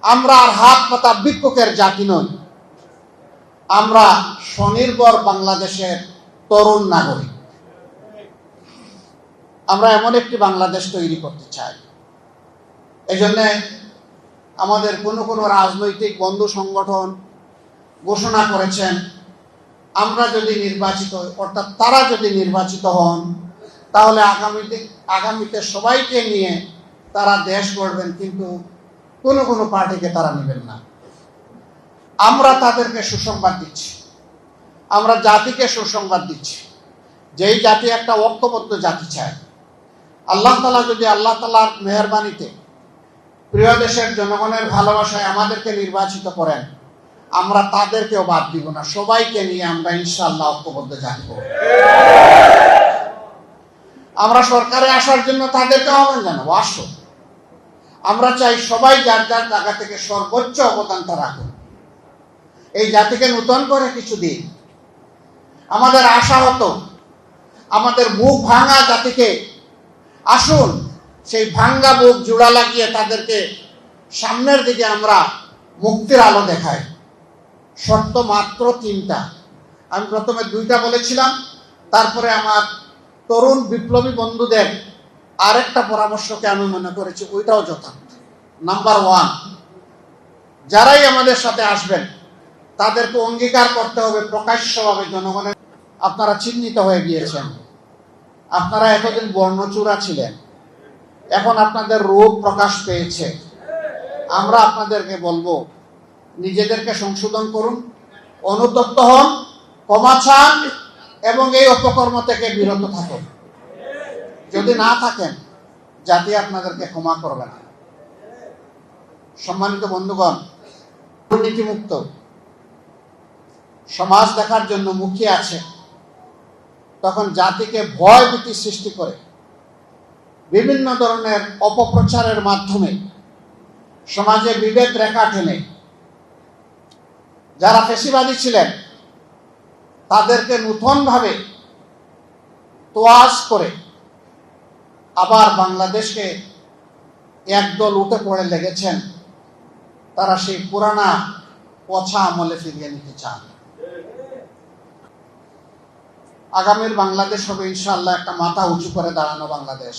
আমরা আর হাত পাতা ভিক্ষুকের জাতি নই, আমরা স্বনির্ভর বাংলাদেশের তরুণ নাগরিক। আমরা এমন একটি বাংলাদেশ তৈরি করতে চাই। এজন্য আমাদের কোনো রাজনৈতিক বন্ধু সংগঠন ঘোষণা করেছেন, আমরা যদি নির্বাচিত হই, অর্থাৎ তারা যদি নির্বাচিত হন, তাহলে আগামীতে সবাইকে নিয়ে তারা দেশ গড়বেন, কিন্তু কোনো পার্টিকে তারা নেবেন না। আমরা তাদেরকে সুসংবাদ দিচ্ছি, আমরা জাতিকে সুসংবাদ দিচ্ছি, যেই জাতি একটা ঐক্যবদ্ধ জাতি চায়। আল্লাহ তাআলার মেহেরবানিতে প্রিয় দেশের জনগণের ভালোবাসায় আমাদেরকে নির্বাচিত করেন, আমরা তাদেরকেও বাদ দিব না, সবাইকে নিয়ে আমরা ইনশাআল্লাহ ঐক্যবদ্ধ জাতি করব। আমরা সরকারে আসার জন্য তাদেরকে আহ্বান জানাবো, আসো। আমরা চাই সবাই যার যার জায়গা থেকে সর্বোচ্চ অবদানটা রাখুন, এই জাতিকে নতুন করে কিছু দিন। আমাদের আশা হতো আমাদের বুক ভাঙা জাতিকে আসুন সেই ভাঙ্গা বুক জোড়া লাগিয়ে তাদেরকে সামনের দিকে আমরা মুক্তির আলো দেখাই। শর্ত মাত্র 3টা। আমি প্রথমে 2টা বলেছিলাম, তারপরে আমার তরুণ বিপ্লবী বন্ধুদের আরেকটা পরামর্শকে আমি মনে করেছি ওইটাও যথার্থ। নাম্বার 1, যারাই আমাদের সাথে আসবেন তাদেরকে অঙ্গীকার করতে হবে প্রকাশ্যভাবে জনগণের। আপনারা চিহ্নিত হয়ে গিয়েছেন, আপনারা এতদিন বর্ণচূড়া ছিলেন, এখন আপনাদের রূপ প্রকাশ পেয়েছে। আমরা আপনাদেরকে বলবো, নিজেদেরকে সংশোধন করুন, অনুতপ্ত হন, ক্ষমা চান এবং এই অপকর্ম থেকে বিরত থাকুন। যদি না থাকেন, জাতি আপনাদেরকে ক্ষমা করবে না। সম্মানিত বন্ধুগণ, দুর্নীতিমুক্ত সমাজ দেখার জন্য মুখিয়ে আছে, তখন জাতিকে ভয় ভীতি সৃষ্টি করে বিভিন্ন ধরনের অপপ্রচারের মাধ্যমে সমাজে বিভেদ রেখা টেনে যারা ফ্যাসিবাদী ছিলেন তাদেরকে নতুনভাবে তোয়াজ করে আবার বাংলাদেশকে একদল উঠে পড়ে লেগেছেন, তারা সেই পুরানা পচা আমলে ফিরিয়ে নিতে চান। আগামীর বাংলাদেশ হবে ইনশাআল্লাহ একটা মাথা উঁচু করে দাঁড়ানো বাংলাদেশ।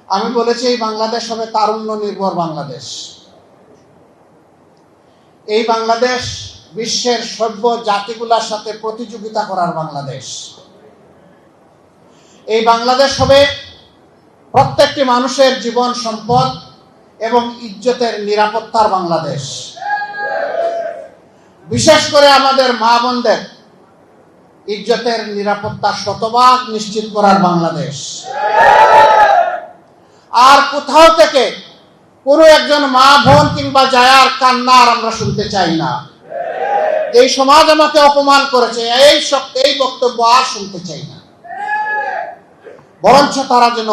আমি বলেছি এই বাংলাদেশ হবে তারুণ্য নির্ভর বাংলাদেশ। এই বাংলাদেশ বিশ্বের সভ্য জাতিগুলোর সাথে প্রতিযোগিতা করার বাংলাদেশ। এই বাংলাদেশ হবে প্রত্যেকটি মানুষের জীবন সম্পদ এবং ইজ্জতের নিরাপত্তার বাংলাদেশ। বিশেষ করে আমাদের মা বোনদের ইজ্জতের নিরাপত্তা শতভাগ নিশ্চিত করার বাংলাদেশ। আর কোথাও থেকে কোনো একজন মা বোন কিংবা জায়ার কান্নার আমরা শুনতে চাই না। এই সমাজ আমাকে অপমান করেছে, এই বক্তব্য আর শুনতে চাই না। বরঞ্চ তারা যেন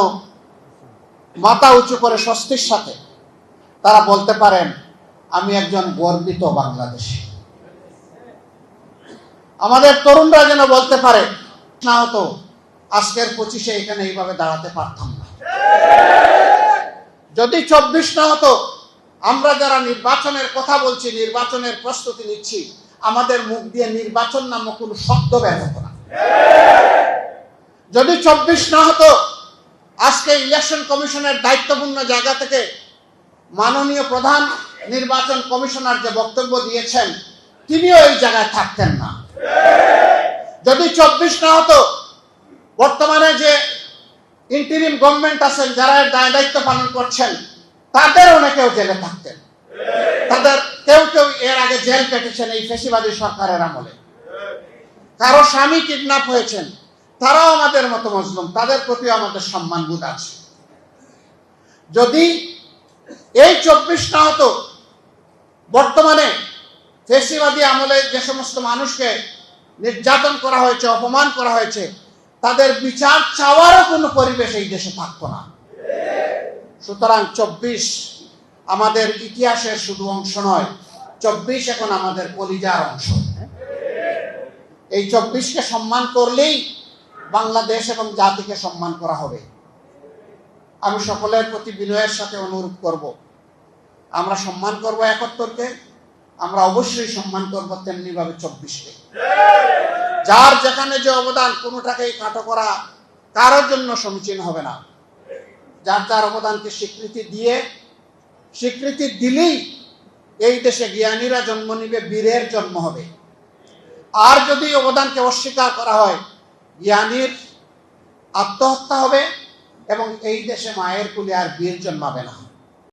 মাথা উঁচু করে স্বস্তির সাথে তারা বলতে পারেন, আমি একজন গর্বিত বাংলাদেশী। আমাদের তরুণরা যেন বলতে পারে, না হতো আজকের 25-এ এখানে এইভাবে দাঁড়াতে পারতাম না। যদি 24 না হতো, আমরা যারা নির্বাচনের কথা বলছি, নির্বাচনের প্রস্তুতি নিচ্ছি, আমাদের মুখ দিয়ে নির্বাচন নামক কোনো শব্দ বের হতো না। যদি 24 না হতো, আজকে ইলেকশন কমিশনের দায়িত্বপূর্ণ জায়গা থেকে মাননীয় প্রধান নির্বাচন কমিশনার যে বক্তব্য দিয়েছেন, তিনিও এই জায়গায় থাকতেন না। যদি 24 না হতো, বর্তমানে যে ইন্টারিম গভর্নমেন্ট আছেন, যারা দায়িত্ব পালন করছেন, তাদের অনেকেও জেলে থাকতেন। তাদের কেউ এর আগে জেল কেটেছেন এই ফ্যাসিবাদী সরকারের আমলে। কারো স্বামী কিডন্যাপ হয়েছেন, তারাও আমাদের মতো মজলুম, তাদের প্রতি আমাদের সম্মানবোধ আছে। যদি এই 24 না হতো, বর্তমানে ফ্যাসিবাদী আমলে যে সমস্ত মানুষকে নির্যাতন করা হয়েছে, অপমান করা হয়েছে, তাদের বিচার চাওয়ারও কোনো পরিবেশ এই দেশে থাকতো না। সুতরাং 24 আমাদের ইতিহাসের শুধু অংশ নয়, 24 এখন আমাদের কলিজার অংশ। এই 24কে সম্মান করলেই বাংলাদেশ এবং জাতিকে সম্মান করা হবে। আমি সকলের প্রতি বিনয়ের সাথে অনুরোধ করব, আমরা সম্মান করব 71-কে, আমরা অবশ্যই সম্মান করব তেমনিভাবে 24-কে। যার যেখানে যে অবদান, কোনোটাকেই খাটো করা কারোর জন্য সমীচীন হবে না। যার যার অবদানকে স্বীকৃতি দিলেই এই দেশে জ্ঞানীরা জন্ম নিবে, বীরের জন্ম হবে। আর যদি অবদানকে অস্বীকার করা হয়, জ্ঞানীর আত্মহত্যা হবে এবং এই দেশে মায়ের কুলে আর বীর জন্মাবে না।